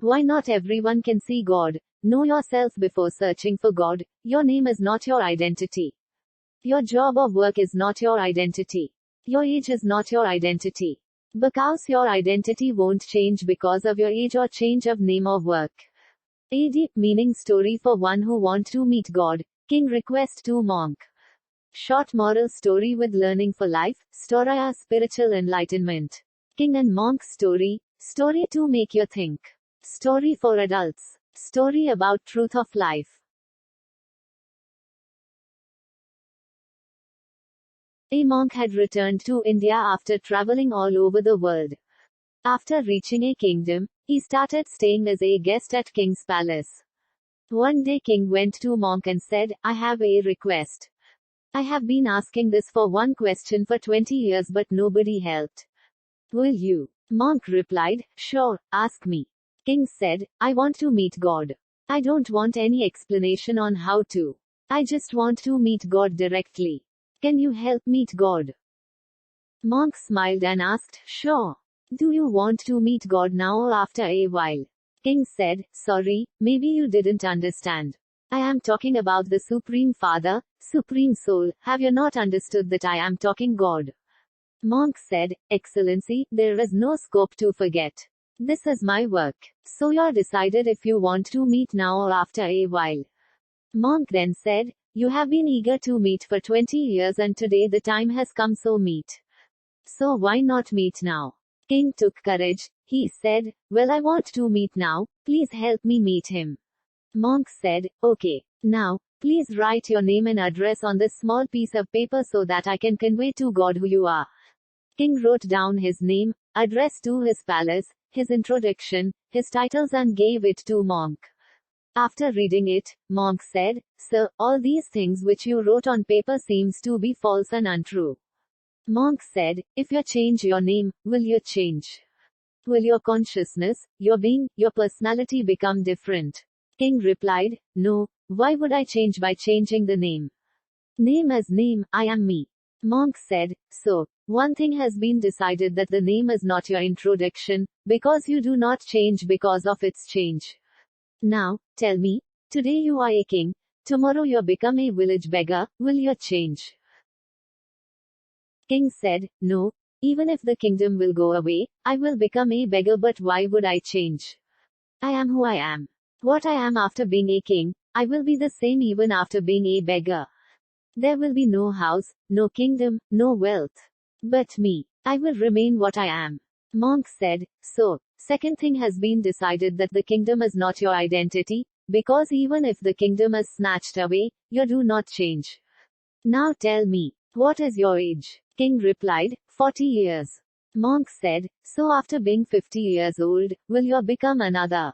Why not everyone can see God? Know yourself before searching for God. Your name is not your identity. Your job or work is not your identity. Your age is not your identity. Becouse your identity won't change because of your age or change of name or work. A deep meaning story for one who want to meet God. King request to monk. Short moral story with learning for life. Storyor Spiritual Enlightenment. King and monk story. Story to make you think. Story for adults. Story about truth of life. A monk had returned to India after traveling all over the world. After reaching a kingdom, he started staying as a guest at king's palace. One day king went to monk and said, I have a request. I have been asking this for one question for 20 years but nobody helped. Will you? Monk replied, sure, ask me. King said, I want to meet God. I don't want any explanation on how to. I just want to meet God directly. Can you help meet God? Monk smiled and asked, sure. Do you want to meet God now or after a while? King said, sorry, maybe you didn't understand. I am talking about the Supreme Father, Supreme Soul. Have you not understood that I am talking God? Monk said, Excellency, there is no scope to forget. This is my work. So you're decided if you want to meet now or after a while. Monk then said, you have been eager to meet for 20 years and today the time has come, so meet. So why not meet now? King took courage. He said, well, I want to meet now. Please help me meet him. Monk said, okay. Now, please write your name and address on this small piece of paper so that I can convey to God who you are. King wrote down his name, address to his palace, his introduction, his titles and gave it to monk. After reading it, monk said, sir, all these things which you wrote on paper seems to be false and untrue. Monk said, if you change your name, will you change? Will your consciousness, your being, your personality become different? King replied, no, why would I change by changing the name? Name as name, I am me. Monk said, so, one thing has been decided that the name is not your introduction, because you do not change because of its change. Now, tell me, today you are a king, tomorrow you become a village beggar, will you change? King said, no, even if the kingdom will go away, I will become a beggar, but why would I change? I am who I am. What I am after being a king, I will be the same even after being a beggar. There will be no house, no kingdom, no wealth. But me. I will remain what I am. Monk said, so, second thing has been decided that the kingdom is not your identity, because even if the kingdom is snatched away, you do not change. Now tell me, what is your age? King replied, 40 years. Monk said, so after being 50 years old, will you become another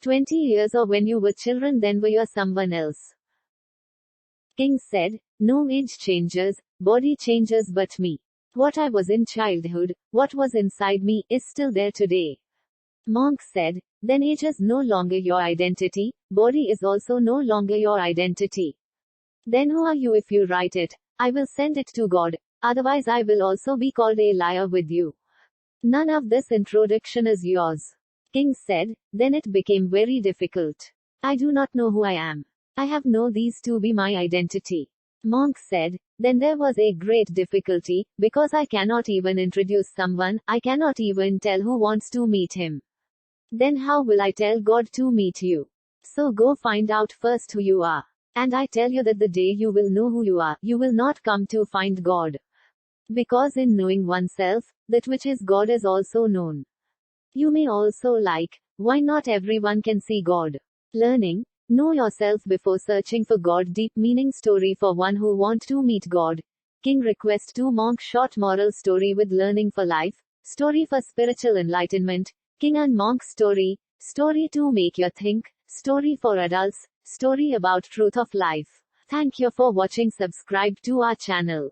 20 years, or when you were children then were you someone else? King said, no age changes, body changes, but me. What I was in childhood, what was inside me, is still there today. Monk said, then age is no longer your identity, body is also no longer your identity. Then who are you if you write it? I will send it to God, otherwise I will also be called a liar with you. None of this introduction is yours. King said, then it became very difficult. I do not know who I am. I have known these to be my identity. Monk said, then there was a great difficulty, because I cannot even introduce someone, I cannot even tell who wants to meet him. Then how will I tell God to meet you? So go find out first who you are. And I tell you that the day you will know who you are, you will not come to find God. Because in knowing oneself, that which is God is also known. You may also like, why not everyone can see God? Learning, know yourself before searching for God. Deep meaning story for one who want to meet God. King request to monk. Short moral story with learning for life. Story for spiritual enlightenment. King and monk story. Story to make you think. Story for adults. Story about truth of life. Thank you for watching. Subscribe to our channel.